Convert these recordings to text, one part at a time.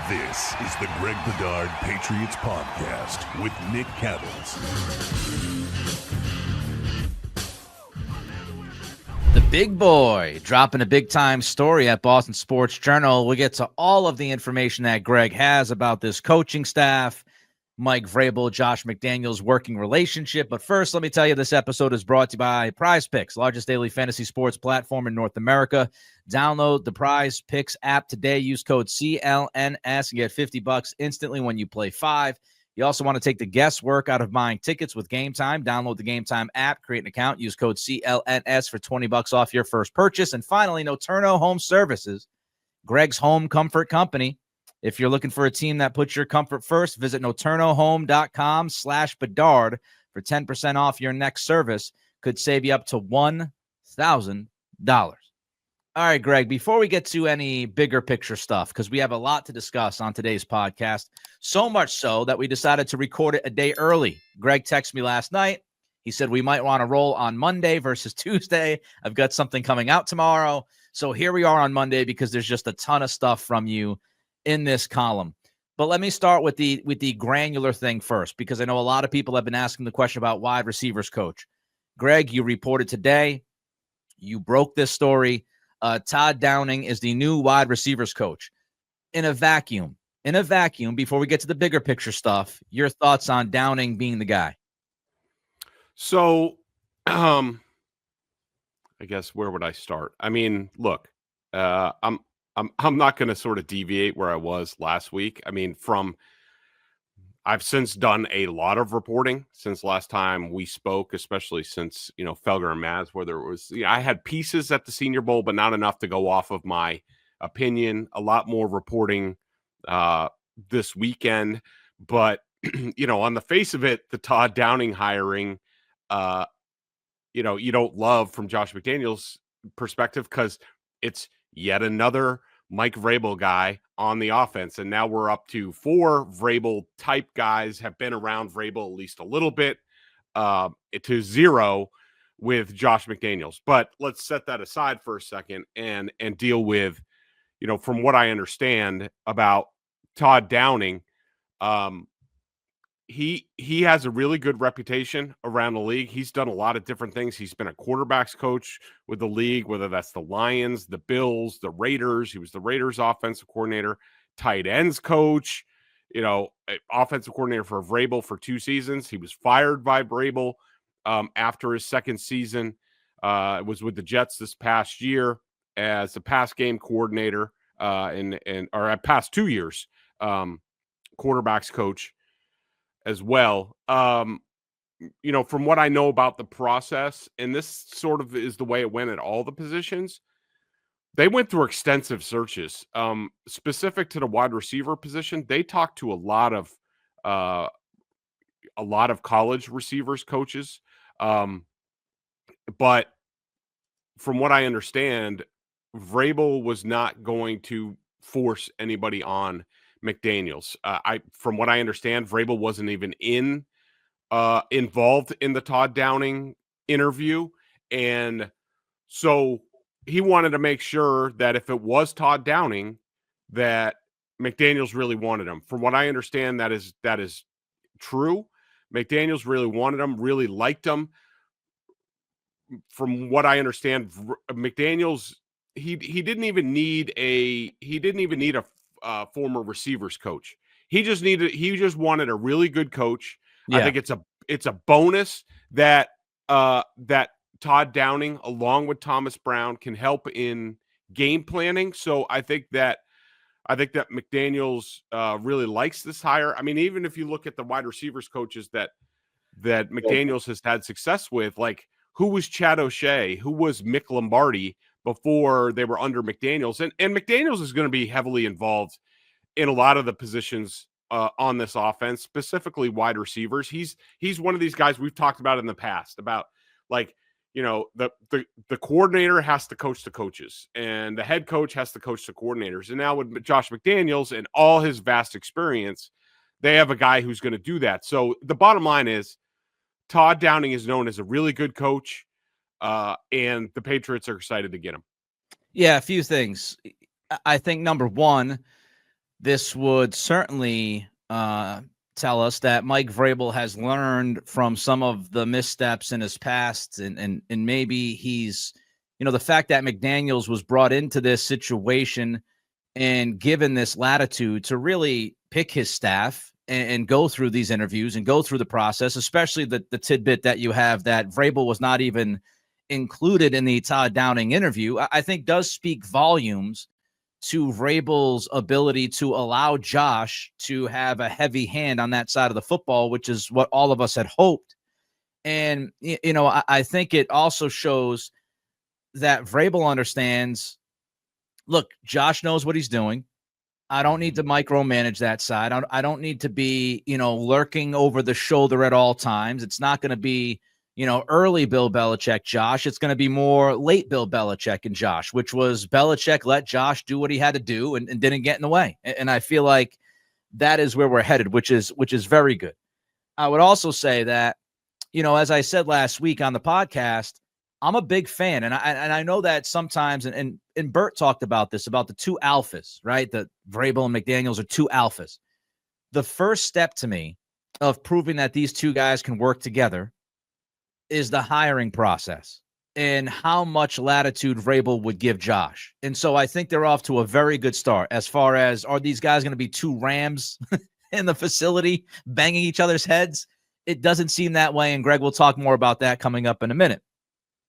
This is the Greg Bedard Patriots Podcast with Nick Cattles. The big boy dropping a big-time story at Boston Sports Journal. We'll get to all of the information that Greg has about this coaching staff, Mike Vrabel, Josh McDaniels' working relationship. But first, let me tell you, this episode is brought to you by PrizePicks, largest daily fantasy sports platform in North America. Download the PrizePicks app today. Use code CLNS and get $50 instantly when you play 5. You also want to take the guesswork out of buying tickets with Gametime. Download the Gametime app, create an account, use code CLNS for $20 off your first purchase. And finally, Noturno Home Services, Greg's home comfort company. If you're looking for a team that puts your comfort first, visit noturnohome.com/Bedard for 10% off your next service. Could save you up to $1,000. All right, Greg, before we get to any bigger picture stuff, because we have a lot to discuss on today's podcast, so much so that we decided to record it a day early. Greg texted me last night. He said we might want to roll on Monday versus Tuesday. I've got something coming out tomorrow. So here we are on Monday because there's just a ton of stuff from you in this column. But let me start with the granular thing first, because I know a lot of people have been asking the question about wide receivers coach. Greg, you reported today, you broke this story. Todd Downing is the new wide receivers coach. In a vacuum, before we get to the bigger picture stuff, your thoughts on Downing being the guy? So, I guess where would I start? I mean, look, I'm not going to sort of deviate where I was last week. I mean, I've since done a lot of reporting since last time we spoke, especially since, Felger and Maz, where there was, I had pieces at the Senior Bowl, but not enough to go off of my opinion. A lot more reporting this weekend. But, on the face of it, the Todd Downing hiring, you don't love from Josh McDaniels' perspective because it's yet another Mike Vrabel guy on the offense. And now we're up to 4 Vrabel type guys have been around Vrabel at least a little bit, to 0 with Josh McDaniels. But let's set that aside for a second and deal with, from what I understand about Todd Downing, he has a really good reputation around the league. He's done a lot of different things. He's been a quarterbacks coach with the league, whether that's the Lions, the Bills, the Raiders. He was the Raiders offensive coordinator, tight ends coach, offensive coordinator for Vrabel for 2 seasons. He was fired by Vrabel after his second season. It was with the Jets this past year as the pass game coordinator or past 2 years, quarterbacks coach as well. From what I know about the process, and this sort of is the way it went at all the positions, they went through extensive searches. Specific to the wide receiver position, they talked to a lot of college receivers coaches. But from what I understand, Vrabel was not going to force anybody on McDaniels. From what I understand, Vrabel wasn't even involved in the Todd Downing interview. And so he wanted to make sure that if it was Todd Downing, that McDaniels really wanted him. From what I understand, that is true. McDaniels really wanted him, really liked him. From what I understand, McDaniels, he didn't even need a former receivers coach. He just wanted a really good coach. Yeah. I think it's a bonus that Todd Downing, along with Thomas Brown, can help in game planning. So I think that McDaniels really likes this hire. I mean, even if you look at the wide receivers coaches that McDaniels has had success with, like who was Chad O'Shea, who was Mick Lombardi before they were under McDaniels. And McDaniels is going to be heavily involved in a lot of the positions on this offense, specifically wide receivers. He's one of these guys we've talked about in the past about, like, the coordinator has to coach the coaches and the head coach has to coach the coordinators. And now with Josh McDaniels and all his vast experience, they have a guy who's going to do that. So the bottom line is Todd Downing is known as a really good coach. And the Patriots are excited to get him. Yeah, a few things. I think number one, this would certainly tell us that Mike Vrabel has learned from some of the missteps in his past, and maybe he's, the fact that McDaniels was brought into this situation and given this latitude to really pick his staff and go through these interviews and go through the process, especially the tidbit that you have that Vrabel was not even included in the Todd Downing interview, I think does speak volumes to Vrabel's ability to allow Josh to have a heavy hand on that side of the football, which is what all of us had hoped. And, I think it also shows that Vrabel understands, look, Josh knows what he's doing. I don't need to micromanage that side. I don't need to be, lurking over the shoulder at all times. It's not going to be, early Bill Belichick, Josh. It's going to be more late Bill Belichick and Josh, which was Belichick let Josh do what he had to do and didn't get in the way. And I feel like that is where we're headed, which is very good. I would also say that, as I said last week on the podcast, I'm a big fan, and I know that sometimes, and Bert talked about this, about the two alphas, right? The Vrabel and McDaniels are two alphas. The first step to me of proving that these two guys can work together is the hiring process and how much latitude Vrabel would give Josh. And so I think they're off to a very good start as far as, are these guys going to be two Rams in the facility banging each other's heads? It doesn't seem that way, and Greg will talk more about that coming up in a minute.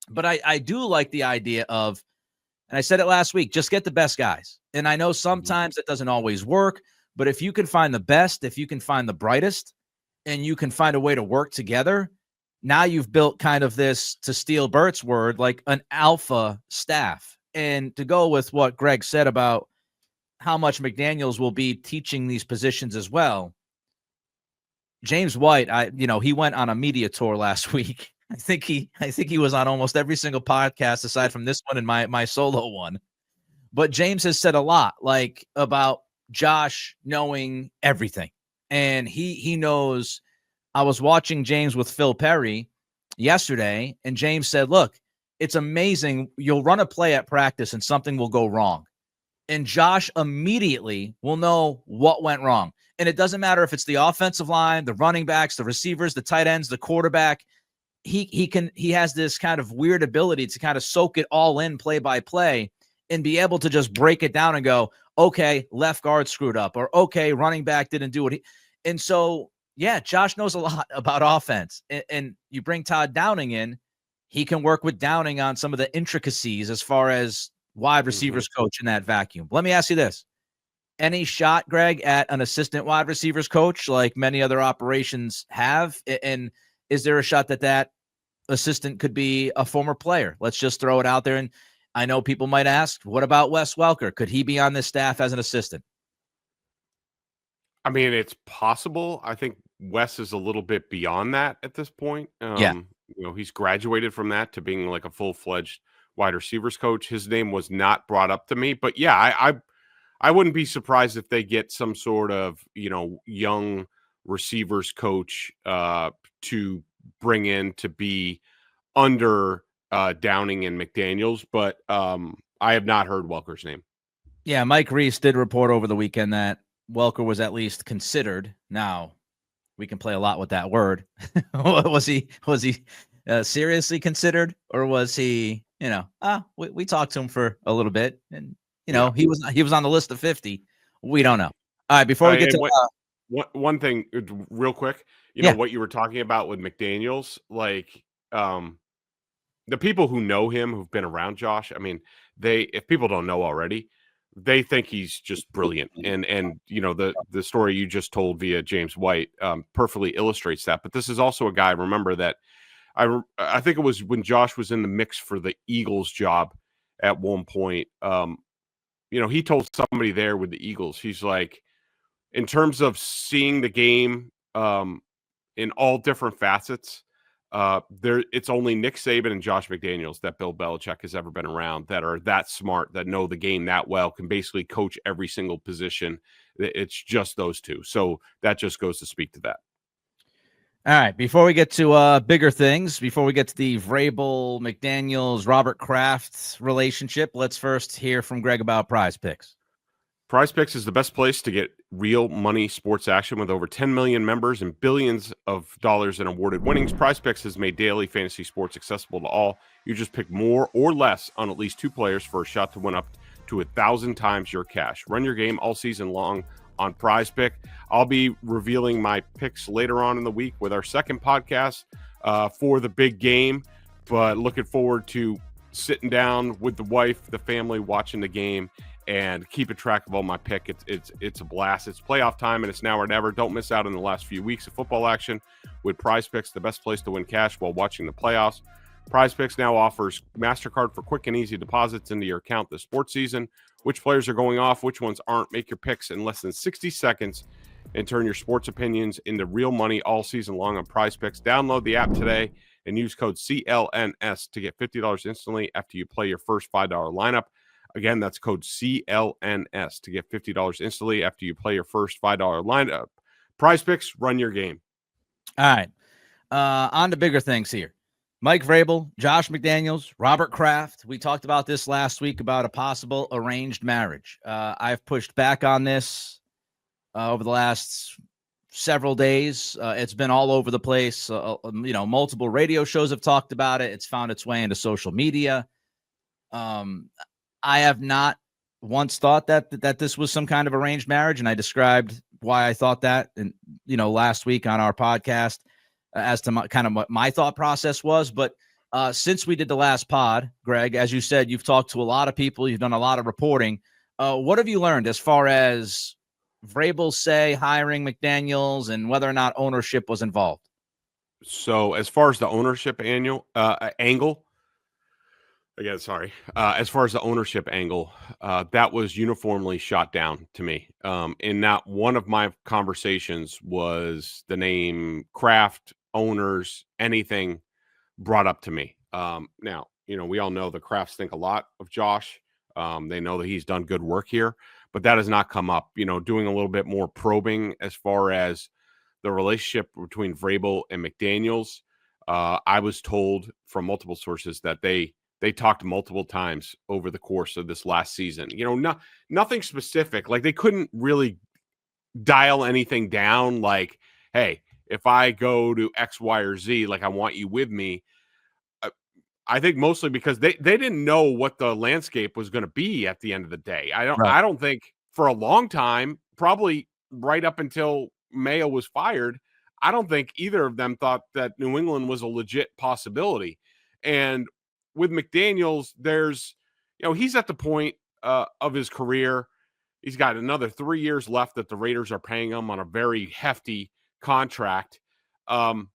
But I do like the idea of, and I said it last week, just get the best guys. And I know sometimes it doesn't always work, but if you can find the best, if you can find the brightest, and you can find a way to work together, now you've built kind of this, to steal Bert's word, like an alpha staff. And to go with what Greg said about how much McDaniels will be teaching these positions as well, James White, he went on a media tour last week. I think he was on almost every single podcast aside from this one and my solo one. But James has said a lot, like, about Josh knowing everything. And he knows. I was watching James with Phil Perry yesterday, and James said, look, it's amazing. You'll run a play at practice and something will go wrong. And Josh immediately will know what went wrong. And it doesn't matter if it's the offensive line, the running backs, the receivers, the tight ends, the quarterback. He has this kind of weird ability to kind of soak it all in play by play and be able to just break it down and go, okay, left guard screwed up, or okay, running back didn't do it. And so, yeah, Josh knows a lot about offense. And you bring Todd Downing in, he can work with Downing on some of the intricacies as far as wide receivers coach in that vacuum. Let me ask you this. Any shot, Greg, at an assistant wide receivers coach like many other operations have? And is there a shot that assistant could be a former player? Let's just throw it out there. And I know people might ask, what about Wes Welker? Could he be on this staff as an assistant? I mean, it's possible. I think Wes is a little bit beyond that at this point. He's graduated from that to being like a full-fledged wide receivers coach. His name was not brought up to me, but yeah, I wouldn't be surprised if they get some sort of, young receivers coach to bring in to be under Downing and McDaniels, but I have not heard Welker's name. Yeah, Mike Reese did report over the weekend that Welker was at least considered. Now, we can play a lot with that word. was he seriously considered, or was he, we talked to him for a little bit, and he was on the list of 50. We don't know. All right, before we get to one thing real quick, what you were talking about with McDaniels, like the people who know him, who've been around Josh, I mean, if people don't know already, they think he's just brilliant. And the story you just told via James White perfectly illustrates that. But this is also a guy, remember, that I think it was when Josh was in the mix for the Eagles job at one point. He told somebody there with the Eagles, he's like, in terms of seeing the game in all different facets, it's only Nick Saban and Josh McDaniels that Bill Belichick has ever been around that are that smart, that know the game that well, can basically coach every single position. It's just those two. So that just goes to speak to that. All right, before we get to bigger things, before we get to the Vrabel, McDaniels, Robert Kraft relationship, let's first hear from Greg about PrizePicks. PrizePicks is the best place to get real money sports action with over 10 million members and billions of dollars in awarded winnings. PrizePicks has made daily fantasy sports accessible to all. You just pick more or less on at least 2 players for a shot to win up to 1,000 times your cash. Run your game all season long on PrizePick. I'll be revealing my picks later on in the week with our second podcast for the big game, but looking forward to sitting down with the wife, the family, watching the game, and keeping track of all my pick. It's a blast. It's playoff time, and it's now or never. Don't miss out on the last few weeks of football action with PrizePicks, the best place to win cash while watching the playoffs. PrizePicks now offers MasterCard for quick and easy deposits into your account this sports season. Which players are going off, which ones aren't? Make your picks in less than 60 seconds and turn your sports opinions into real money all season long on PrizePicks. Download the app today and use code CLNS to get $50 instantly after you play your first $5 lineup. Again, that's code CLNS to get $50 instantly after you play your first $5 lineup. PrizePicks, run your game. All right. On to bigger things here. Mike Vrabel, Josh McDaniels, Robert Kraft. We talked about this last week about a possible arranged marriage. I've pushed back on this over the last several days. It's been all over the place. Multiple radio shows have talked about it. It's found its way into social media. I have not once thought that this was some kind of arranged marriage, and I described why I thought that, and last week on our podcast as to what my thought process was. But since we did the last pod, Greg, as you said, you've talked to a lot of people, you've done a lot of reporting. What have you learned as far as Vrabel hiring McDaniels and whether or not ownership was involved? So as far as the ownership angle, as far as the ownership angle, that was uniformly shot down to me. And not one of my conversations was the name Kraft, owners, anything brought up to me. Now, we all know the Krafts think a lot of Josh. They know that he's done good work here, but that has not come up. Doing a little bit more probing as far as the relationship between Vrabel and McDaniels. I was told from multiple sources that they talked multiple times over the course of this last season. Nothing specific. Like, they couldn't really dial anything down. Like, hey, if I go to X, Y, or Z, like, I want you with me. I think mostly because they didn't know what the landscape was going to be at the end of the day. I don't think for a long time, probably right up until Mayo was fired, I don't think either of them thought that New England was a legit possibility. And with McDaniels, there's, he's at the point of his career. He's got another 3 years left that the Raiders are paying him on a very hefty contract. There's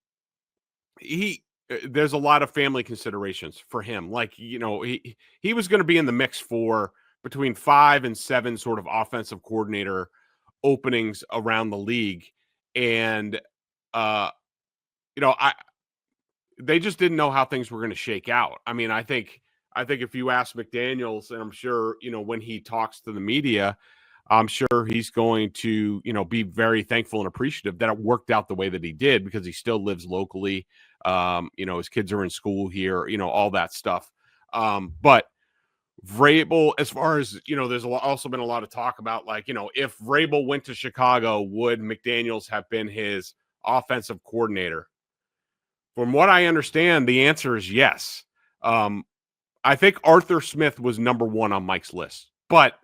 a lot of family considerations for him. Like, he was going to be in the mix for between 5 and 7 sort of offensive coordinator openings around the league. And, they just didn't know how things were going to shake out. I mean, I think if you ask McDaniels, and I'm sure, when he talks to the media, I'm sure he's going to, be very thankful and appreciative that it worked out the way that he did, because he still lives locally. His kids are in school here, all that stuff. But Vrabel, as far as, there's also been a lot of talk about, like, if Vrabel went to Chicago, would McDaniels have been his offensive coordinator? From what I understand, the answer is yes. I think Arthur Smith was number 1 on Mike's list, but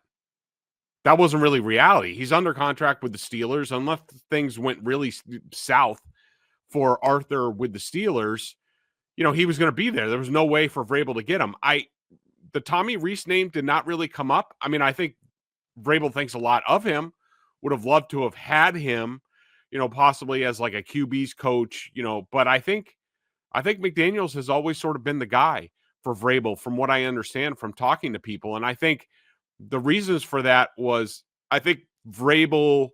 that wasn't really reality. He's under contract with the Steelers. Unless things went really south for Arthur with the Steelers, he was going to be there. There was no way for Vrabel to get him. The Tommy Rees name did not really come up. I mean, I think Vrabel thinks a lot of him, would have loved to have had him, possibly as like a QB's coach, but I think McDaniels has always sort of been the guy for Vrabel, from what I understand from talking to people. And I think the reasons for that was, I think Vrabel,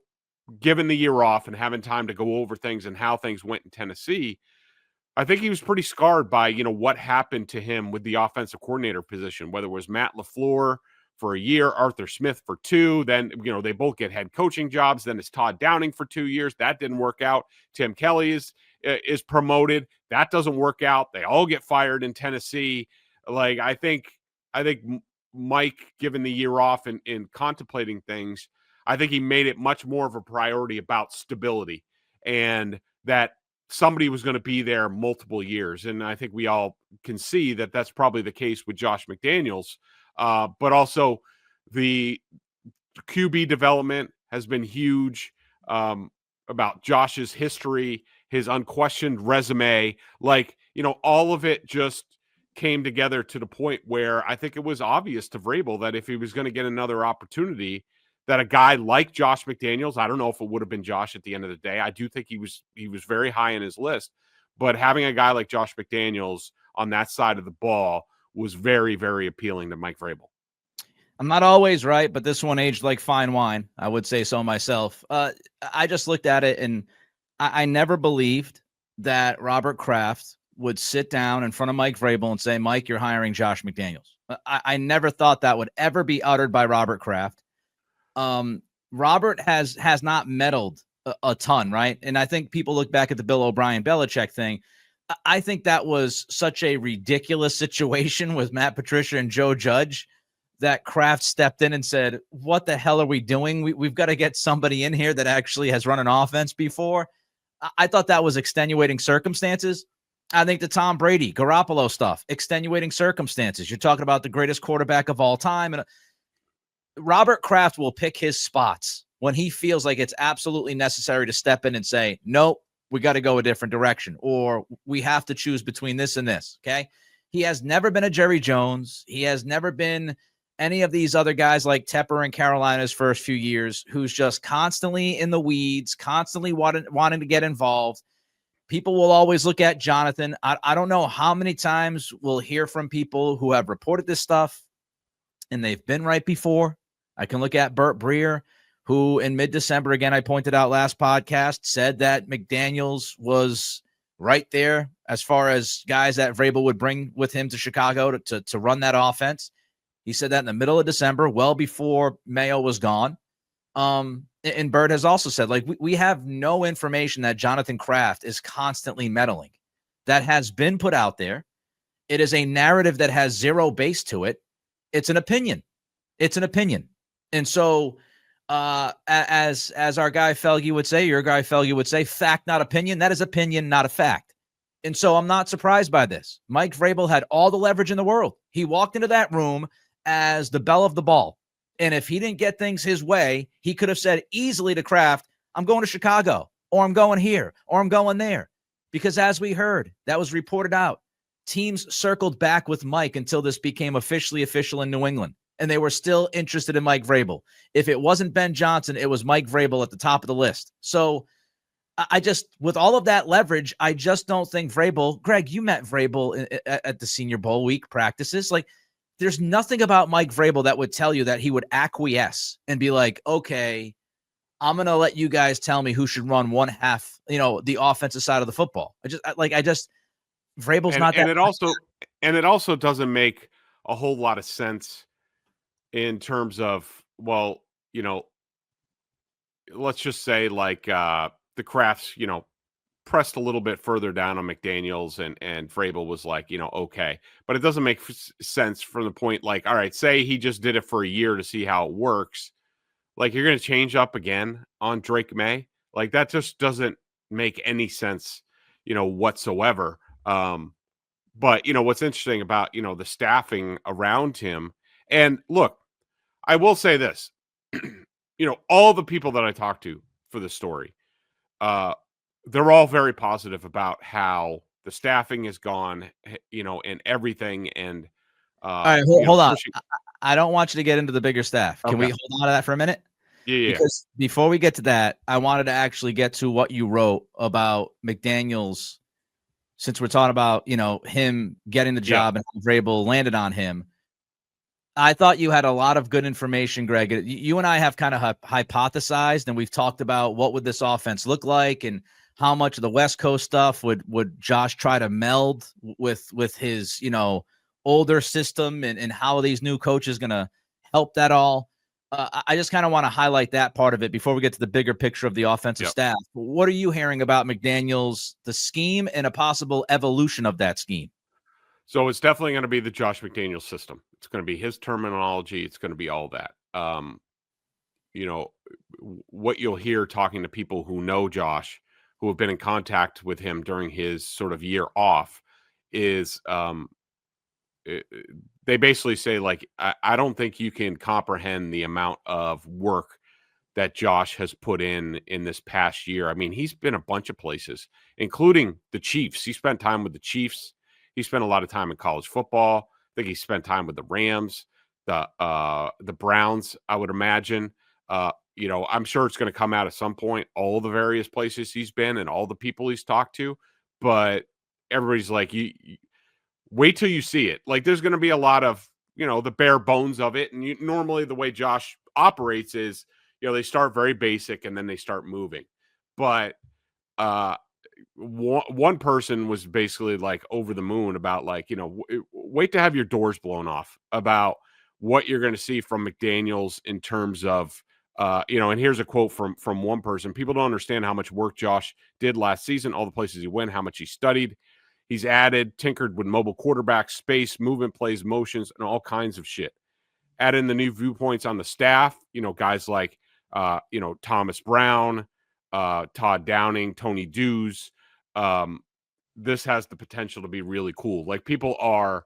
given the year off and having time to go over things and how things went in Tennessee, I think he was pretty scarred by, what happened to him with the offensive coordinator position, whether it was Matt LaFleur for a year, Arthur Smith for 2, then, they both get head coaching jobs. Then it's Todd Downing for 2 years. That didn't work out. Tim Kelly is promoted. That doesn't work out. They all get fired in Tennessee. Like, I think Mike given the year off and contemplating things, I think he made it much more of a priority about stability and that somebody was going to be there multiple years. And I think we all can see that that's probably the case with Josh McDaniels. But also the QB development has been huge, about Josh's history, his unquestioned resume. Like, all of it just came together to the point where I think it was obvious to Vrabel that if he was going to get another opportunity, that a guy like Josh McDaniels, I don't know if it would have been Josh at the end of the day. I do think he was very high in his list, but having a guy like Josh McDaniels on that side of the ball was very, very appealing to Mike Vrabel. I'm not always right, but this one aged like fine wine. I would say so myself. I just looked at it, and I never believed that Robert Kraft would sit down in front of Mike Vrabel and say, Mike, you're hiring Josh McDaniels. I never thought that would ever be uttered by Robert Kraft. Robert has not meddled a ton, right? And I think people look back at the Bill O'Brien-Belichick thing. I think that was such a ridiculous situation with Matt Patricia and Joe Judge that Kraft stepped in and said, what the hell are we doing? We've got to get somebody in here that actually has run an offense before. I thought that was extenuating circumstances. I think the Tom Brady, Garoppolo stuff, extenuating circumstances. You're talking about the greatest quarterback of all time. And Robert Kraft will pick his spots when he feels like it's absolutely necessary to step in and say, nope, we got to go a different direction, or we have to choose between this and this. Okay. He has never been a Jerry Jones. He has never been any of these other guys like Tepper in Carolina's first few years, who's just constantly in the weeds, constantly wanting to get involved. People will always look at Jonathan. I don't know how many times we'll hear from people who have reported this stuff and they've been right before. I can look at Burt Breer, who in mid-December, again, I pointed out last podcast, said that McDaniels was right there as far as guys that Vrabel would bring with him to Chicago to run that offense. He said that in the middle of December, well before Mayo was gone. And Bird has also said, like, we have no information that Jonathan Kraft is constantly meddling. That has been put out there. It is a narrative that has zero base to it. It's an opinion. It's an opinion. And so as our guy Felge would say, your guy Felge would say, fact, not opinion. That is opinion, not a fact. And so I'm not surprised by this. Mike Vrabel had all the leverage in the world. He walked into that room as the belle of the ball. And if he didn't get things his way, he could have said easily to Kraft, I'm going to Chicago, or I'm going here, or I'm going there. Because as we heard, that was reported out. Teams circled back with Mike until this became officially official in New England. And they were still interested in Mike Vrabel. If it wasn't Ben Johnson, it was Mike Vrabel at the top of the list. So I just, with all of that leverage, I just don't think Vrabel, Greg, you met Vrabel at the Senior Bowl week practices. Like, there's nothing about Mike Vrabel that would tell you that he would acquiesce and be like, okay, I'm going to let you guys tell me who should run one half, the offensive side of the football. Vrabel's not that. And it also doesn't make a whole lot of sense in terms of, well, let's just say like the Krafts, pressed a little bit further down on McDaniels and Vrabel was like, okay. But it doesn't make sense from the point, like, all right, say he just did it for a year to see how it works. Like, you're going to change up again on Drake May. Like, that just doesn't make any sense, whatsoever. But, what's interesting about, the staffing around him. And look, I will say this, all the people that I talked to for the story, they're all very positive about how the staffing is gone, and everything. And all right, hold on. I don't want you to get into the bigger staff. Can we hold on to that for a minute? Yeah. Because before we get to that, I wanted to actually get to what you wrote about McDaniels, since we're talking about, him getting the job and Vrabel landed on him. I thought you had a lot of good information, Greg. You and I have kind of hypothesized, and we've talked about what would this offense look like and how much of the West Coast stuff would Josh try to meld with his, older system and how these new coaches going to help that all. I just kind of want to highlight that part of it before we get to the bigger picture of the offensive staff. What are you hearing about McDaniels, the scheme, and a possible evolution of that scheme? So it's definitely going to be the Josh McDaniels system. It's going to be his terminology. It's going to be all that. What you'll hear talking to people who know Josh, who have been in contact with him during his sort of year off, is they basically say, like, I don't think you can comprehend the amount of work that Josh has put in this past year. I mean, he's been a bunch of places, including the Chiefs. He spent time with the Chiefs. He spent a lot of time in college football. I think he spent time with the Rams, the Browns, I would imagine. I'm sure it's going to come out at some point, all the various places he's been and all the people he's talked to. But everybody's like, you wait till you see it. Like, there's going to be a lot of, the bare bones of it. And normally the way Josh operates is, they start very basic and then they start moving. But one person was basically like over the moon about, like, wait to have your doors blown off about what you're going to see from McDaniels in terms of, and here's a quote from one person. People don't understand how much work Josh did last season, all the places he went, how much he studied. He's tinkered with mobile quarterbacks, space, movement plays, motions, and all kinds of shit. Add in the new viewpoints on the staff, guys like, Thomas Brown, Todd Downing, Tony Dews. This has the potential to be really cool. Like, people are,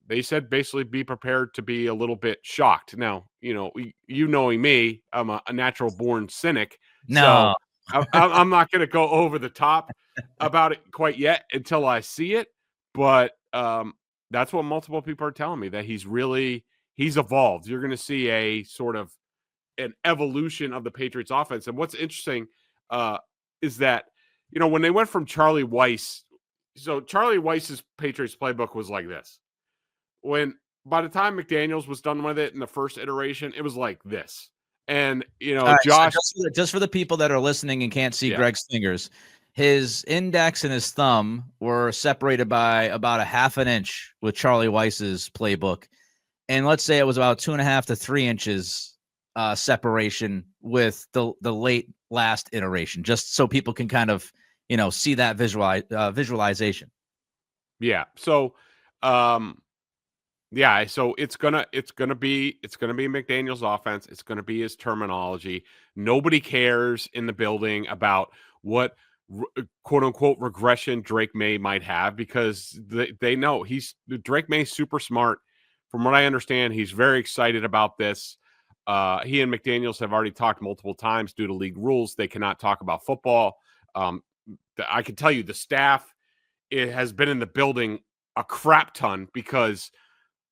they said basically be prepared to be a little bit shocked. Now, knowing me, I'm a natural born cynic. No. So I'm not going to go over the top about it quite yet until I see it. But that's what multiple people are telling me, that he's evolved. You're going to see a sort of an evolution of the Patriots offense. And what's interesting is that, when they went from Charlie Weiss, so Charlie Weiss's Patriots playbook was like this. By the time McDaniels was done with it in the first iteration, it was like this. And, right, Josh, so just for the people that are listening and can't see Greg's fingers, his index and his thumb were separated by about a half an inch with Charlie Weiss's playbook. And let's say it was about 2.5 to 3 inches separation with the last iteration, just so people can kind of, see that visualization. Yeah. So, so it's gonna be McDaniels' offense. It's gonna be his terminology. Nobody cares in the building about what quote unquote regression Drake May might have, because they know Drake May's super smart. From what I understand, he's very excited about this. He and McDaniels have already talked multiple times. Due to league rules, they cannot talk about football. I can tell you the staff has been in the building a crap ton, because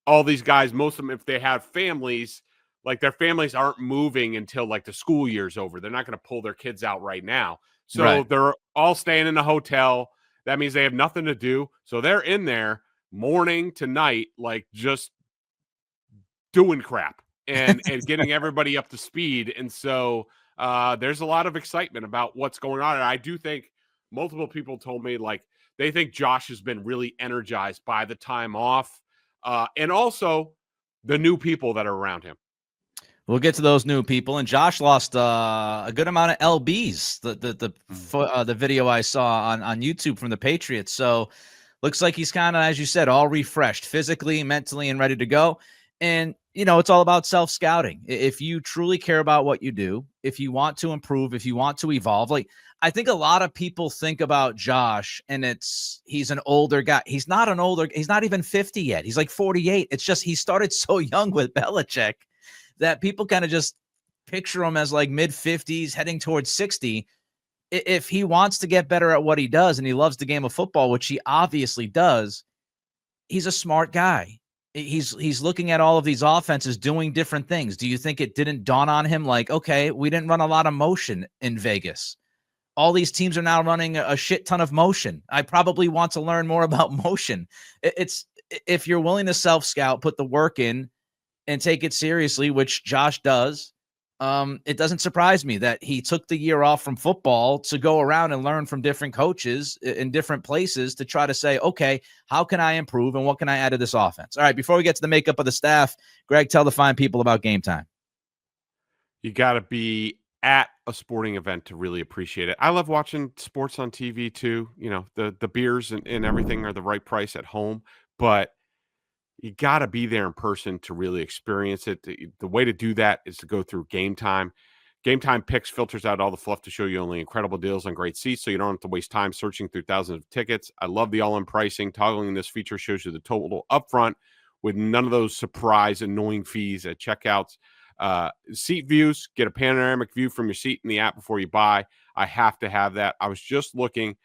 all these guys, most of them, if they have families, like, their families aren't moving until, like, the school year's over. They're not going to pull their kids out right now. So They're all staying in a hotel. That means they have nothing to do. So they're in there morning to night, like, just doing crap and getting everybody up to speed. And so there's a lot of excitement about what's going on. And I do think multiple people told me, like, they think Josh has been really energized by the time off. And also the new people that are around him. We'll get to those new people. And Josh lost a good amount of LBs. The video I saw on YouTube from the Patriots. So looks like he's kind of, as you said, all refreshed physically, mentally, and ready to go. And, it's all about self-scouting. If you truly care about what you do, if you want to improve, if you want to evolve, like, I think a lot of people think about Josh and he's an older guy. He's not even 50 yet. He's like 48. It's just, he started so young with Belichick that people kind of just picture him as like mid-50s heading towards 60. If he wants to get better at what he does and he loves the game of football, which he obviously does, he's a smart guy. He's looking at all of these offenses doing different things. Do you think it didn't dawn on him, like, okay, we didn't run a lot of motion in Vegas. All these teams are now running a shit ton of motion. I probably want to learn more about motion. It's, if you're willing to self-scout, put the work in, and take it seriously, which Josh does, it doesn't surprise me that he took the year off from football to go around and learn from different coaches in different places to try to say, okay, how can I improve and what can I add to this offense? All right, before we get to the makeup of the staff, Greg, tell the fine people about Gametime. You got to be at a sporting event to really appreciate it. I love watching sports on TV too. The beers and everything are the right price at home, but you got to be there in person to really experience it. The way to do that is to go through Gametime. Gametime Picks filters out all the fluff to show you only incredible deals on great seats, so you don't have to waste time searching through thousands of tickets. I love the all-in pricing. Toggling this feature shows you the total upfront with none of those surprise, annoying fees at checkouts. Seat views, get a panoramic view from your seat in the app before you buy. I have to have that. I was just looking.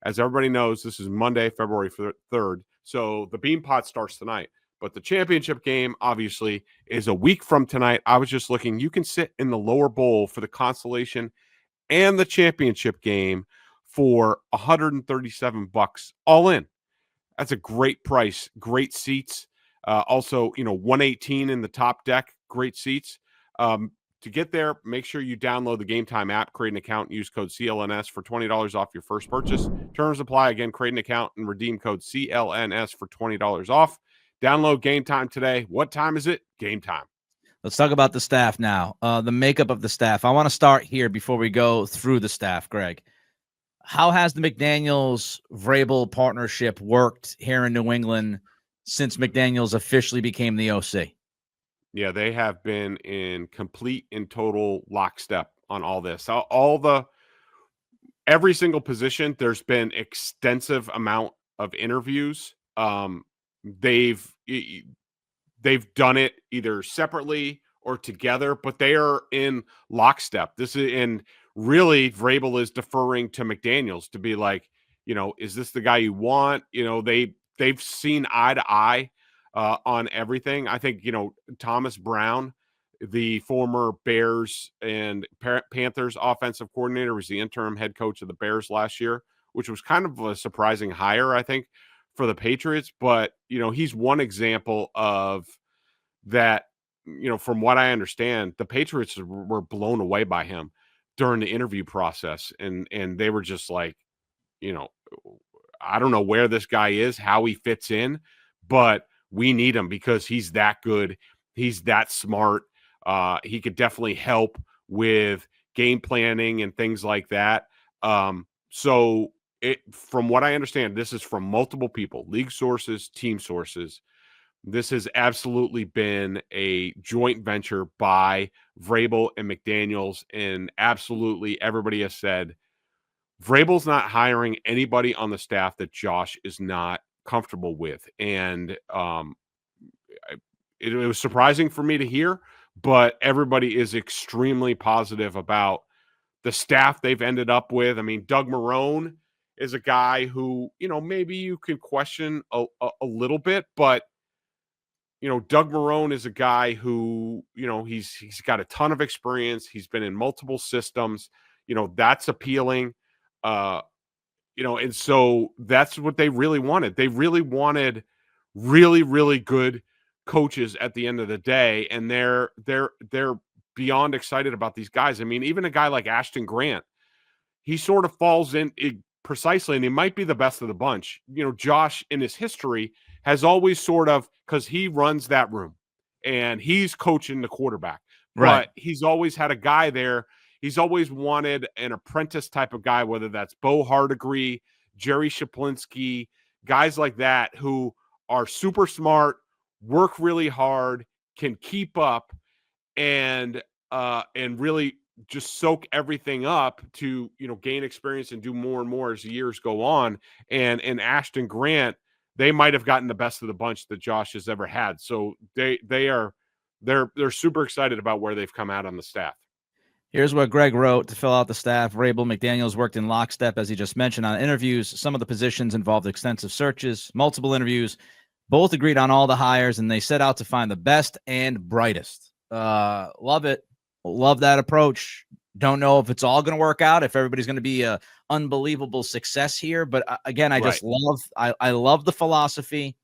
As everybody knows, this is Monday, February 3rd, so the Beanpot starts tonight. But the championship game, obviously, is a week from tonight. I was just looking. You can sit in the lower bowl for the consolation and the championship game for $137 all in. That's a great price. Great seats. Also, 118 in the top deck. Great seats. To get there, make sure you download the Gametime app, create an account, and use code CLNS for $20 off your first purchase. Terms apply. Again, create an account and redeem code CLNS for $20 off. Download Gametime today. What time is it? Gametime. Let's talk about the staff now. The makeup of the staff. I want to start here before we go through the staff, Greg. How has the McDaniels-Vrabel partnership worked here in New England since McDaniels officially became the OC? Yeah, they have been in complete and total lockstep on all this. Every single position, there's been extensive amount of interviews. They've done it either separately or together, but they are in lockstep. And really Vrabel is deferring to McDaniels to be like, is this the guy you want? They've seen eye to eye on everything. I think, Thomas Brown, the former Bears and Panthers offensive coordinator, was the interim head coach of the Bears last year, which was kind of a surprising hire, I think, for the Patriots. But, he's one example of that. From what I understand, the Patriots were blown away by him during the interview process. And they were just like, I don't know where this guy is, how he fits in, but we need him because he's that good. He's that smart. He could definitely help with game planning and things like that. So from what I understand, this is from multiple people, league sources, team sources. This has absolutely been a joint venture by Vrabel and McDaniels, and absolutely everybody has said Vrabel's not hiring anybody on the staff that Josh is not comfortable with. And it was surprising for me to hear, but everybody is extremely positive about the staff they've ended up with. I mean, Doug Marrone is a guy who, maybe you can question a little bit, but Doug Marrone is a guy who, he's got a ton of experience. He's been in multiple systems. That's appealing. And so that's what they really wanted. They really wanted really, really good coaches at the end of the day. And they're beyond excited about these guys. I mean, even a guy like Ashton Grant, he sort of falls in precisely, and he might be the best of the bunch. Josh in his history has always sort of, because he runs that room and he's coaching the quarterback, right? But he's always had a guy there. He's always wanted an apprentice type of guy, whether that's Bo Hardegree, Jerry Shaplinsky, guys like that who are super smart, work really hard, can keep up, and really just soak everything up to, gain experience and do more and more as the years go on. And Ashton Grant, they might have gotten the best of the bunch that Josh has ever had. So they're super excited about where they've come out on the staff. Here's what Greg wrote to fill out the staff. Vrabel McDaniels worked in lockstep, as he just mentioned, on interviews. Some of the positions involved extensive searches, multiple interviews. Both agreed on all the hires, and they set out to find the best and brightest. Love it. Love that approach. Don't know if it's all going to work out, if everybody's going to be a unbelievable success here. But again, I just I love the philosophy.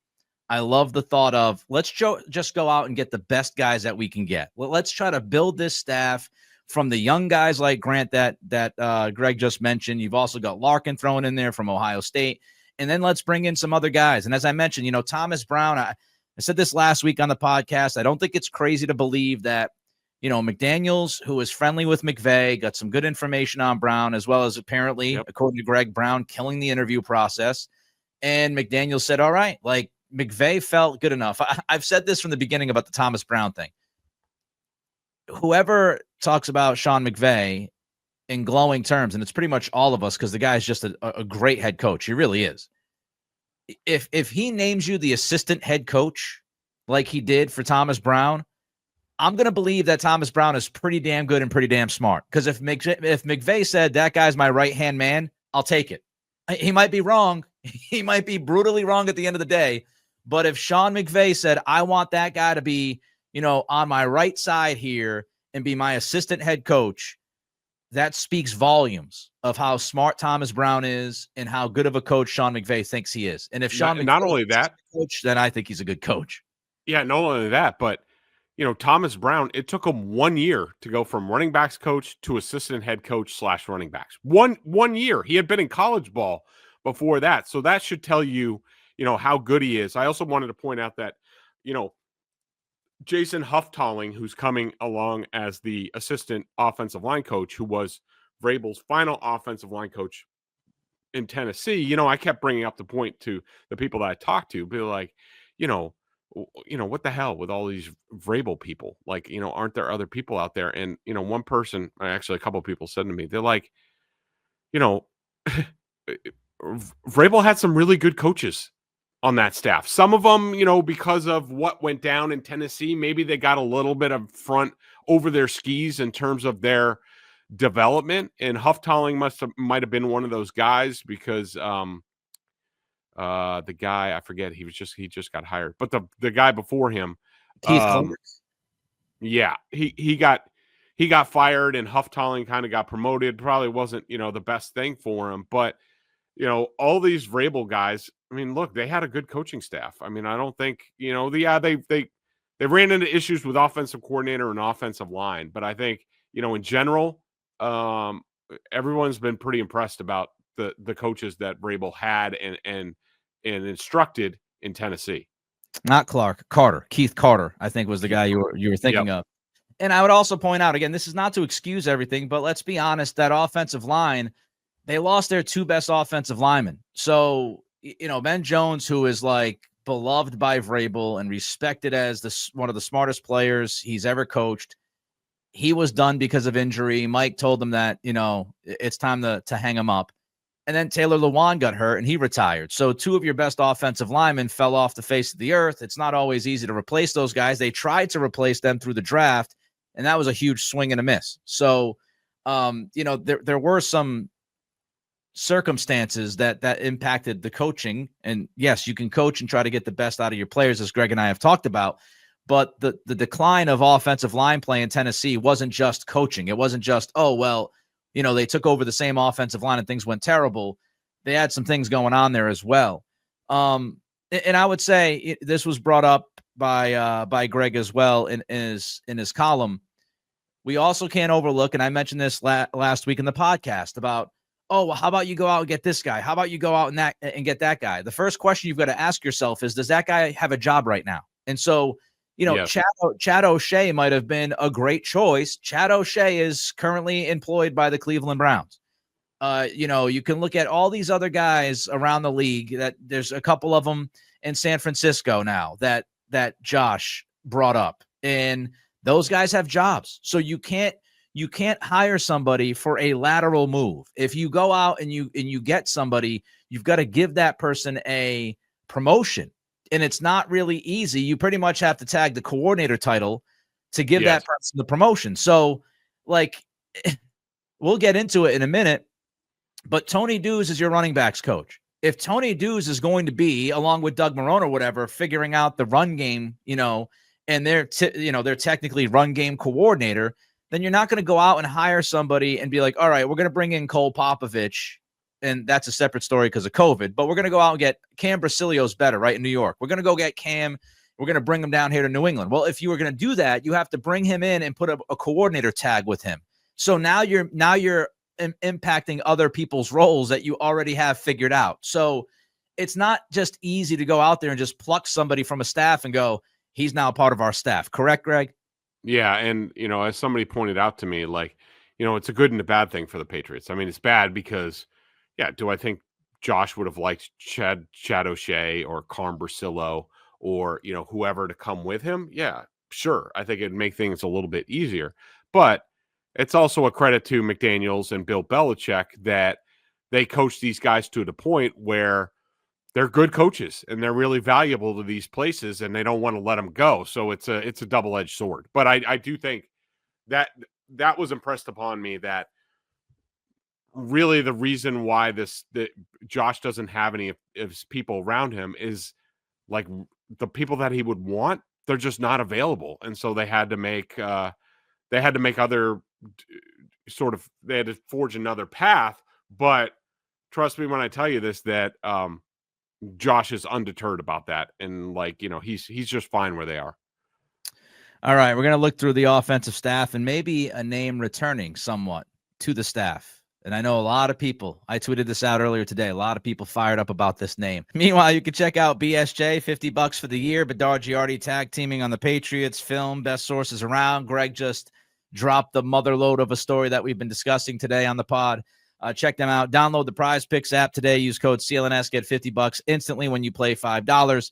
I love the thought of let's just go out and get the best guys that we can get. Well, let's try to build this staff from the young guys like Grant that Greg just mentioned. You've also got Larkin thrown in there from Ohio State. And then let's bring in some other guys. And as I mentioned, Thomas Brown, I said this last week on the podcast. I don't think it's crazy to believe that, McDaniels, who is friendly with McVay, got some good information on Brown, as well as apparently, according to Greg, Brown killing the interview process. And McDaniels said, all right, McVay felt good enough. I've said this from the beginning about the Thomas Brown thing. Whoever talks about Sean McVay in glowing terms, and it's pretty much all of us because the guy is just a great head coach. He really is. If he names you the assistant head coach like he did for Thomas Brown, I'm going to believe that Thomas Brown is pretty damn good and pretty damn smart. Because if McVay said that guy's my right-hand man, I'll take it. He might be wrong. He might be brutally wrong at the end of the day. But if Sean McVay said, I want that guy to be, on my right side here and be my assistant head coach, that speaks volumes of how smart Thomas Brown is and how good of a coach Sean McVay thinks he is. And if Sean McVay not only that, coach, then I think he's a good coach. Yeah, not only that, but Thomas Brown, it took him 1 year to go from running backs coach to assistant head coach / running backs. One year. He had been in college ball before that. So that should tell you, how good he is. I also wanted to point out that, Jason Hufftalling, who's coming along as the assistant offensive line coach, who was Vrabel's final offensive line coach in Tennessee, I kept bringing up the point to the people that I talked to, be like, what the hell with all these Vrabel people? Like, aren't there other people out there? And, one person, actually a couple of people said to me, they're like, Vrabel had some really good coaches on that staff. Some of them, because of what went down in Tennessee, maybe they got a little bit of front over their skis in terms of their development. And Hufftalling might have been one of those guys because the guy, I forget, he just got hired, but the guy before him, Keith Colbert. Yeah, he got fired and Hufftalling kind of got promoted. Probably wasn't, the best thing for him, but all these Vrabel guys, I mean, look, they had a good coaching staff. I mean, I don't think, they ran into issues with offensive coordinator and offensive line, but I think, in general, everyone's been pretty impressed about the coaches that Vrabel had and instructed in Tennessee. Not Clark, Carter. Keith Carter, I think, was the guy you were thinking of. And I would also point out, again, this is not to excuse everything, but let's be honest, that offensive line, they lost their two best offensive linemen. So, Ben Jones, who is like beloved by Vrabel and respected as one of the smartest players he's ever coached, he was done because of injury. Mike told him that, it's time to hang him up. And then Taylor Lewan got hurt and he retired. So two of your best offensive linemen fell off the face of the earth. It's not always easy to replace those guys. They tried to replace them through the draft, and that was a huge swing and a miss. So, there were some circumstances that impacted the coaching. And yes, you can coach and try to get the best out of your players, as Greg and I have talked about. But the decline of offensive line play in Tennessee wasn't just coaching. It wasn't just, they took over the same offensive line and things went terrible. They had some things going on there as well. And I would say this was brought up by Greg as well in his column. We also can't overlook, and I mentioned this last week in the podcast about, how about you go out and get this guy? How about you go out and get that guy? The first question you've got to ask yourself is, does that guy have a job right now? And so, yes. Chad O'Shea might have been a great choice. Chad O'Shea is currently employed by the Cleveland Browns. You can look at all these other guys around the league that there's a couple of them in San Francisco now that Josh brought up, and those guys have jobs. So you can't hire somebody for a lateral move. If you go out and you get somebody, you've got to give that person a promotion. And it's not really easy. You pretty much have to tag the coordinator title to give that person the promotion. So, we'll get into it in a minute, but Tony Dews is your running backs coach. If Tony Dews is going to be, along with Doug Marrone or whatever, figuring out the run game, and they're technically run game coordinator, then you're not going to go out and hire somebody and be like, all right, we're going to bring in Cole Popovich. And that's a separate story because of COVID. But we're going to go out and get Cam Brasilio's better, right, in New York. We're going to go get Cam. We're going to bring him down here to New England. Well, if you were going to do that, you have to bring him in and put a coordinator tag with him. So now you're impacting other people's roles that you already have figured out. So it's not just easy to go out there and just pluck somebody from a staff and go, he's now part of our staff. Correct, Greg? Yeah. And, as somebody pointed out to me, it's a good and a bad thing for the Patriots. I mean, it's bad because, do I think Josh would have liked Chad O'Shea or Carm Brasillo or, whoever to come with him. Yeah, sure. I think it'd make things a little bit easier. But it's also a credit to McDaniels and Bill Belichick that they coach these guys to the point where they're good coaches and they're really valuable to these places and they don't want to let them go. So it's a double-edged sword. But I do think that was impressed upon me, that really the reason why that Josh doesn't have any of his people around him is like the people that he would want, they're just not available. And so they had to make other sort of, they had to forge another path. But trust me when I tell you this, that Josh is undeterred about that. And he's just fine where they are. All right. We're going to look through the offensive staff and maybe a name returning somewhat to the staff. And I know a lot of people, I tweeted this out earlier today, a lot of people fired up about this name. Meanwhile, you can check out BSJ, $50 for the year. Bedard Giardi tag teaming on the Patriots, film, best sources around. Greg just dropped the mother load of a story that we've been discussing today on the pod. Check them out. Download the PrizePicks app today. Use code CLNS. Get $50 instantly when you play $5.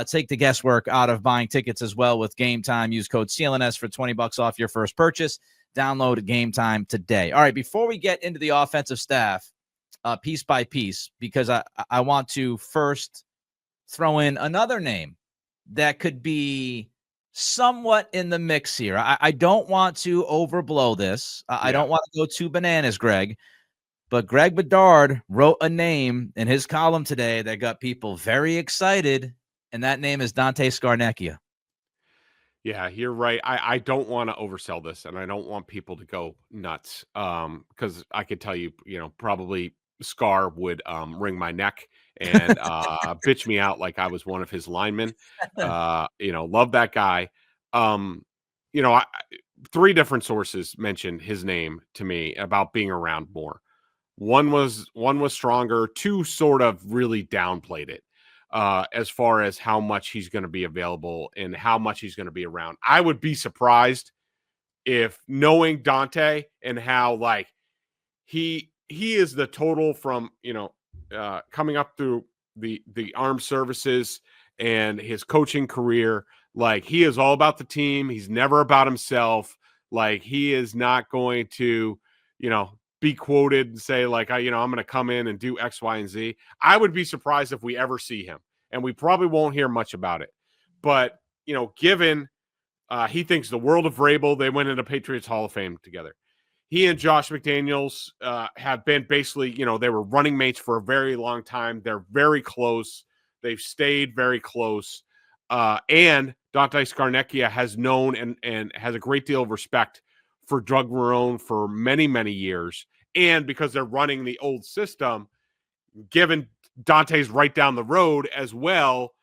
Take the guesswork out of buying tickets as well with Gametime. Use code CLNS for $20 off your first purchase. Download Gametime today. All right, before we get into the offensive staff, piece by piece, because I want to first throw in another name that could be somewhat in the mix here. I don't want to overblow this. I don't want to go too bananas, Greg. But Greg Bedard wrote a name in his column today that got people very excited, and that name is Dante Scarnecchia. Yeah, you're right. I don't want to oversell this, and I don't want people to go nuts. Because I could tell you, probably Scar would wring my neck and bitch me out like I was one of his linemen. Love that guy. Three different sources mentioned his name to me about being around more. One was stronger. Two sort of really downplayed it. As far as how much he's going to be available and how much he's going to be around. I would be surprised if, knowing Dante and how he is the total from, coming up through the armed services and his coaching career, he is all about the team. He's never about himself. He is not going to, be quoted and say I'm going to come in and do X, Y, and Z. I would be surprised if we ever see him, and we probably won't hear much about it. But, given he thinks the world of Vrabel, they went into Patriots Hall of Fame together. He and Josh McDaniels have been basically, they were running mates for a very long time. They're very close. They've stayed very close. And Dante Scarnecchia has known and has a great deal of respect for Doug Marrone for many, many years. And because they're running the old system, given Dante's right down the road as well,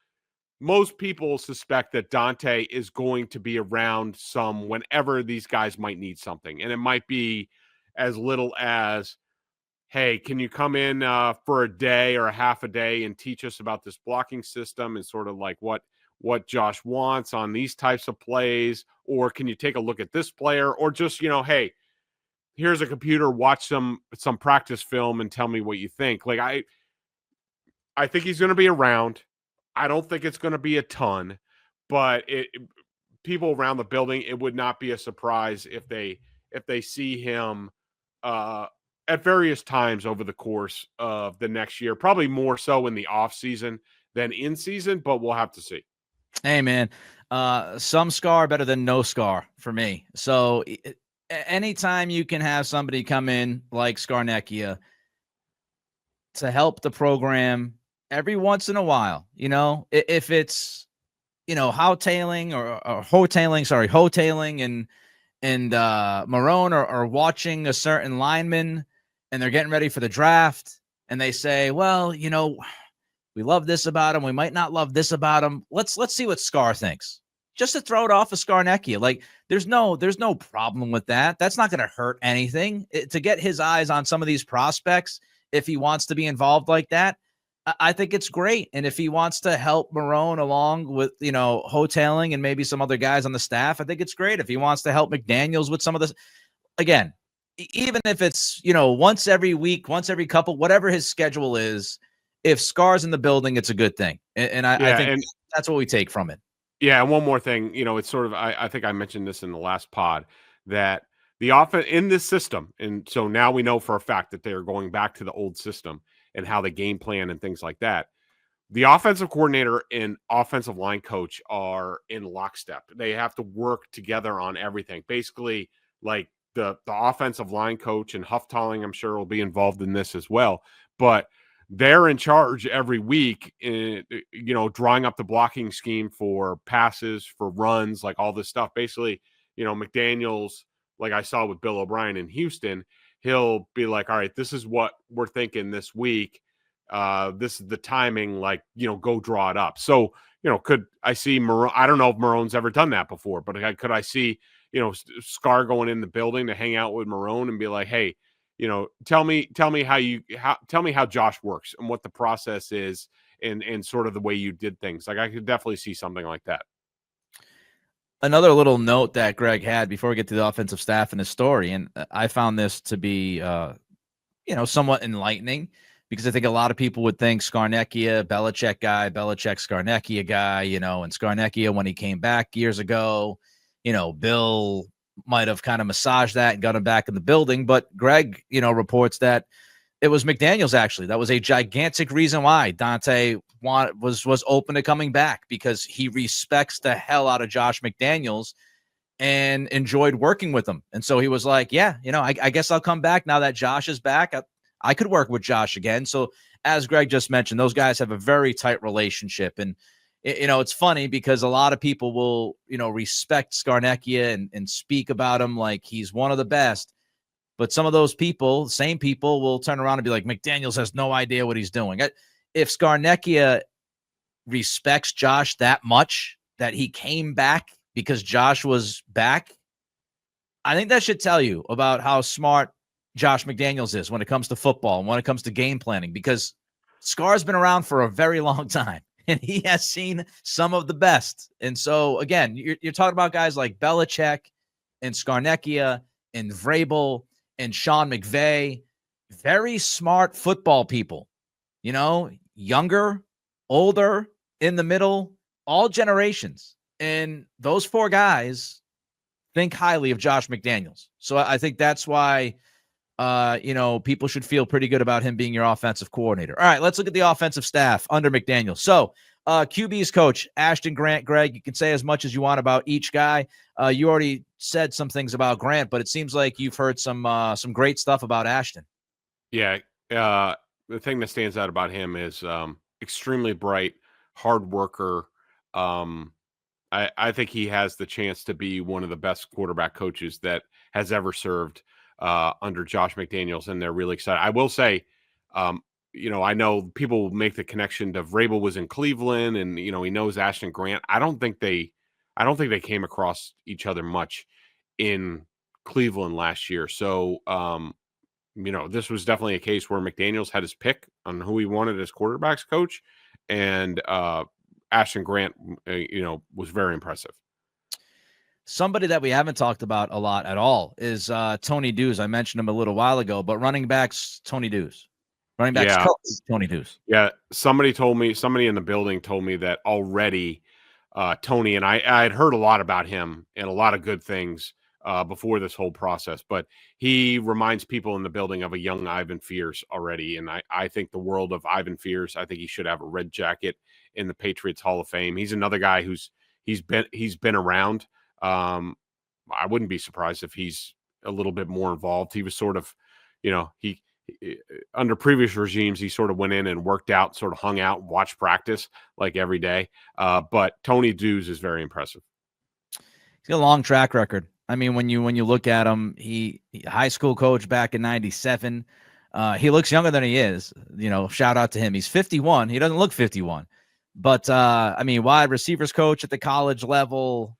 most people suspect that Dante is going to be around some whenever these guys might need something. And it might be as little as, hey, can you come in for a day or a half a day and teach us about this blocking system and sort of what Josh wants on these types of plays? Or can you take a look at this player? Or just, hey, here's a computer, watch some practice film and tell me what you think. I think he's going to be around. I don't think it's going to be a ton, but people around the building, it would not be a surprise if they see him at various times over the course of the next year, probably more so in the off season than in season, but we'll have to see. Hey, man, some scar better than no scar for me. So anytime you can have somebody come in like Scarnecchia to help the program every once in a while, if it's, hotetailing and Marrone are watching a certain lineman and they're getting ready for the draft and they say, well, we love this about him. We might not love this about him. Let's see what Scar thinks. Just to throw it off of Scarnecchia. There's no problem with that. That's not going to hurt anything. To get his eyes on some of these prospects, if he wants to be involved like that, I think it's great. And if he wants to help Marrone along with, hotetailing and maybe some other guys on the staff, I think it's great. If he wants to help McDaniels with some of this, again, even if it's, once every week, once every couple, whatever his schedule is, if Scar's in the building, it's a good thing. And I think that's what we take from it. Yeah, and one more thing, it's sort of I think I mentioned this in the last pod that the offense in this system, and so now we know for a fact that they're going back to the old system and how the game plan and things like that. The offensive coordinator and offensive line coach are in lockstep. They have to work together on everything. Basically, like the offensive line coach and Hufftalling, I'm sure, will be involved in this as well. But they're in charge every week, drawing up the blocking scheme for passes, for runs, like all this stuff. Basically, McDaniels, like I saw with Bill O'Brien in Houston, he'll be like, all right, this is what we're thinking this week. This is the timing, like, go draw it up. So, could I see Marone? I don't know if Marone's ever done that before, but could I see, Scar going in the building to hang out with Marone and be like, hey, tell me how Josh works and what the process is and sort of the way you did things. Like I could definitely see something like that. Another little note that Greg had before we get to the offensive staff and his story, and I found this to be, somewhat enlightening, because I think a lot of people would think Scarnecchia, Belichick guy, Belichick, Scarnecchia guy, and Scarnecchia, when he came back years ago, Bill might have kind of massaged that and got him back in the building. But Greg, reports that it was McDaniels, actually. That was a gigantic reason why Dante was open to coming back, because he respects the hell out of Josh McDaniels and enjoyed working with him. And so he was like, yeah, I guess I'll come back now that Josh is back. I could work with Josh again. So as Greg just mentioned, those guys have a very tight relationship. And, it's funny because a lot of people will, respect Scarnecchia and speak about him like he's one of the best. But some of those people, same people, will turn around and be like, McDaniels has no idea what he's doing. If Scarnecchia respects Josh that much, that he came back because Josh was back, I think that should tell you about how smart Josh McDaniels is when it comes to football and when it comes to game planning, because Scar's been around for a very long time and he has seen some of the best. And so, again, you're talking about guys like Belichick and Scarnecchia and Vrabel and Sean McVay, very smart football people, younger, older, in the middle, all generations. And those four guys think highly of Josh McDaniels. So I think that's why, people should feel pretty good about him being your offensive coordinator. All right, let's look at the offensive staff under McDaniels. So QB's coach, Ashton Grant. Greg, you can say as much as you want about each guy. You already said some things about Grant, but it seems like you've heard some great stuff about Ashton. Yeah. The thing that stands out about him is extremely bright, hard worker. I think he has the chance to be one of the best quarterback coaches that has ever served under Josh McDaniels, and they're really excited. I will say, I know people make the connection to Vrabel was in Cleveland, and he knows Ashton Grant. I don't think they came across each other much in Cleveland last year. So, this was definitely a case where McDaniels had his pick on who he wanted as quarterbacks coach, and Ashton Grant, was very impressive. Somebody that we haven't talked about a lot at all is Tony Dews. I mentioned him a little while ago, but running backs, Tony Dews. Running backs, coach, Tony Dews. Yeah, somebody in the building told me that already Tony, and I had heard a lot about him and a lot of good things before this whole process, but he reminds people in the building of a young Ivan Fears already. And I think the world of Ivan Fears. I think he should have a red jacket in the Patriots Hall of Fame. He's another guy he's been around. I wouldn't be surprised if he's a little bit more involved. He was sort of, he under previous regimes, he sort of went in and worked out, sort of hung out and watched practice like every day. But Tony Dews is very impressive. He's got a long track record. I mean, when you look at him, he high school coach back in '97. He looks younger than he is. Shout out to him. He's 51. He doesn't look 51. But wide receivers coach at the college level.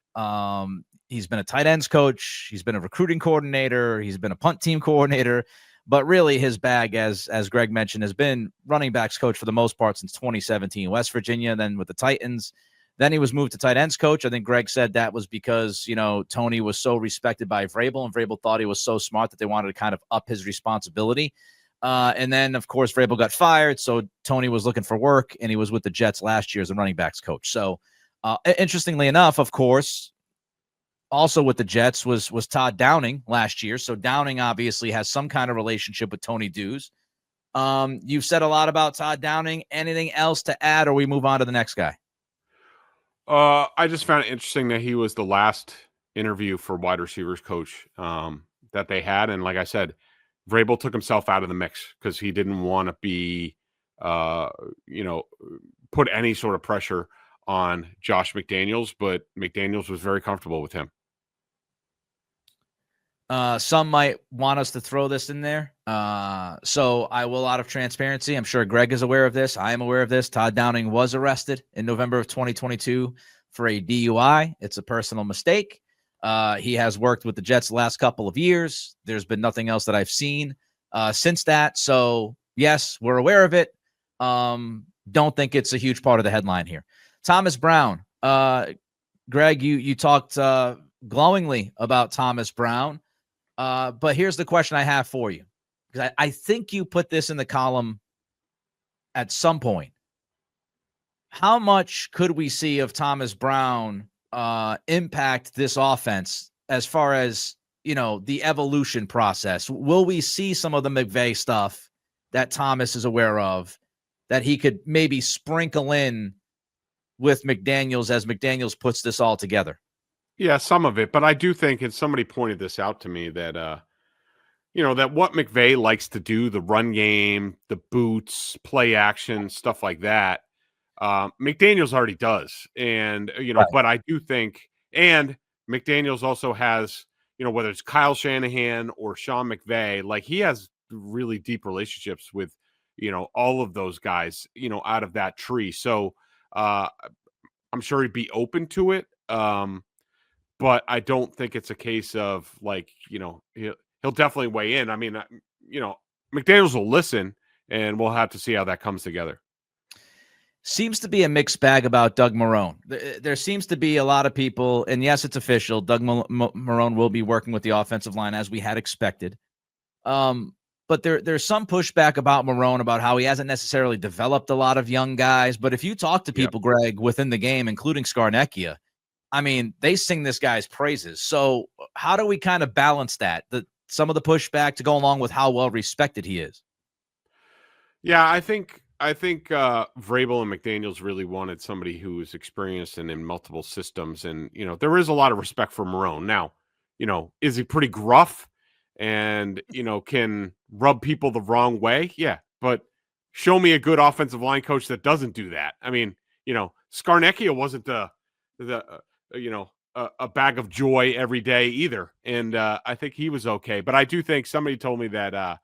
He's been a tight ends coach. He's been a recruiting coordinator. He's been a punt team coordinator. But really his bag, as Greg mentioned, has been running backs coach for the most part since 2017. West Virginia, then with the Titans. Then he was moved to tight ends coach. I think Greg said that was because, Tony was so respected by Vrabel, and Vrabel thought he was so smart that they wanted to kind of up his responsibility. And then, of course, Vrabel got fired. So Tony was looking for work, and he was with the Jets last year as a running backs coach. So interestingly enough, of course, also with the Jets was Todd Downing last year. So Downing obviously has some kind of relationship with Tony Dews. You've said a lot about Todd Downing. Anything else to add, or we move on to the next guy? I just found it interesting that he was the last interview for wide receivers coach that they had. And like I said, Vrabel took himself out of the mix because he didn't want to be, put any sort of pressure on Josh McDaniels, but McDaniels was very comfortable with him. Some might want us to throw this in there. So I will, out of transparency, I'm sure Greg is aware of this. I am aware of this. Todd Downing was arrested in November of 2022 for a DUI. It's a personal mistake. He has worked with the Jets the last couple of years. There's been nothing else that I've seen since that. So yes, we're aware of it. Don't think it's a huge part of the headline here. Thomas Brown. Greg, you talked glowingly about Thomas Brown. But here's the question I have for you, because I think you put this in the column at some point. How much could we see of Thomas Brown impact this offense as far as, the evolution process? Will we see some of the McVay stuff that Thomas is aware of that he could maybe sprinkle in with McDaniels as McDaniels puts this all together? Yeah, some of it, but I do think, and somebody pointed this out to me, that that what McVay likes to do, the run game, the boots, play action, stuff like that, McDaniels already does. And Right. But I do think, and McDaniels also has, whether it's Kyle Shanahan or Sean McVay, like he has really deep relationships with, all of those guys, out of that tree. So I'm sure he'd be open to it. But I don't think it's a case of like, he'll definitely weigh in. I mean, McDaniels will listen, and we'll have to see how that comes together. Seems to be a mixed bag about Doug Marrone. There seems to be a lot of people, and yes, it's official. Doug Marrone will be working with the offensive line as we had expected. But there's some pushback about Marrone about how he hasn't necessarily developed a lot of young guys. But if you talk to people, Greg, within the game, including Scarnecchia, I mean, they sing this guy's praises. So how do we kind of balance that? Some of the pushback to go along with how well respected he is. Yeah, I think Vrabel and McDaniels really wanted somebody who was experienced and in multiple systems. And, there is a lot of respect for Marrone. Now, is he pretty gruff and, can rub people the wrong way? Yeah, but show me a good offensive line coach that doesn't do that. I mean, Scarnecchia wasn't a bag of joy every day either. And I think he was okay. But I do think somebody told me that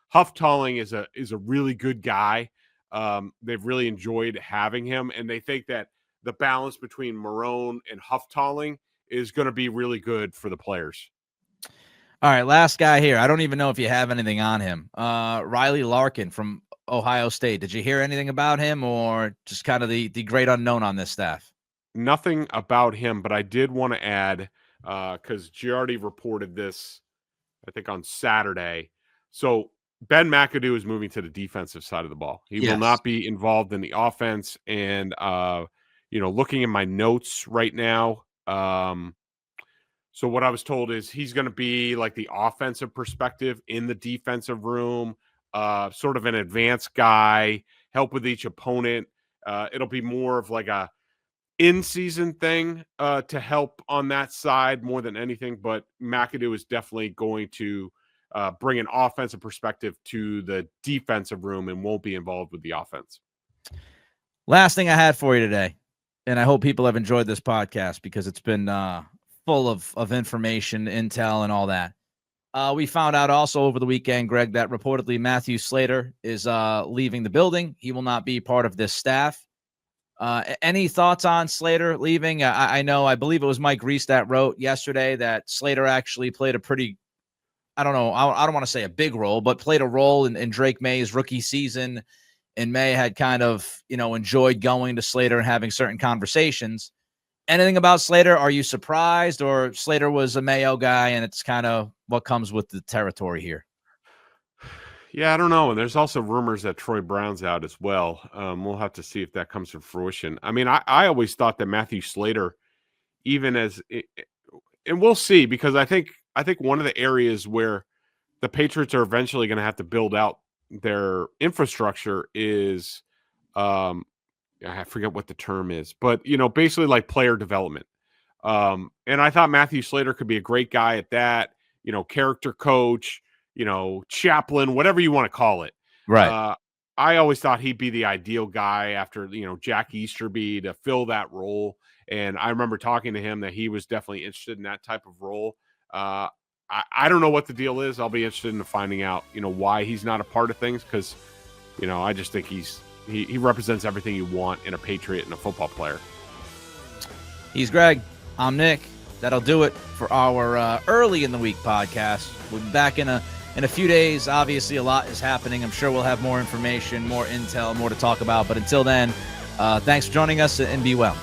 Huff-Talling is a really good guy. They've really enjoyed having him, and they think that the balance between Marrone and Huff-Talling is going to be really good for the players. All right, last guy here. I don't even know if you have anything on him. Riley Larkin from Ohio State. Did you hear anything about him, or just kind of the great unknown on this staff? Nothing about him, but I did want to add, because Giardi reported this, I think, on Saturday. So Ben McAdoo is moving to the defensive side of the ball. He will not be involved in the offense. And, looking in my notes right now, so what I was told is he's going to be like the offensive perspective in the defensive room, sort of an advanced guy, help with each opponent. It'll be more of like a in-season thing to help on that side more than anything. But McAdoo is definitely going to bring an offensive perspective to the defensive room and won't be involved with the offense. Last thing I had for you today, and I hope people have enjoyed this podcast because it's been full of information, intel, and all that. We found out also over the weekend, Greg, that reportedly Matthew Slater is leaving the building. He will not be part of this staff. Any thoughts on Slater leaving? I believe it was Mike Reese that wrote yesterday that Slater actually played a pretty, I don't want to say a big role, but played a role in Drake May's rookie season. And May had kind of, enjoyed going to Slater and having certain conversations. Anything about Slater? Are you surprised, or Slater was a Mayo guy and it's kind of what comes with the territory here? Yeah, I don't know. And there's also rumors that Troy Brown's out as well. We'll have to see if that comes to fruition. I mean, I always thought that Matthew Slater, even as and we'll see, because I think one of the areas where the Patriots are eventually going to have to build out their infrastructure is I forget what the term is, but basically like player development. And I thought Matthew Slater could be a great guy at that, character coach, chaplain, whatever you want to call it. Right. I always thought he'd be the ideal guy after, Jack Easterby to fill that role. And I remember talking to him that he was definitely interested in that type of role. I don't know what the deal is. I'll be interested in finding out, why he's not a part of things. Cause I just think he represents everything you want in a Patriot and a football player. He's Greg. I'm Nick. That'll do it for our early in the week podcast. We'll be back in a few days. Obviously, a lot is happening. I'm sure we'll have more information, more intel, more to talk about. But until then, thanks for joining us, and be well.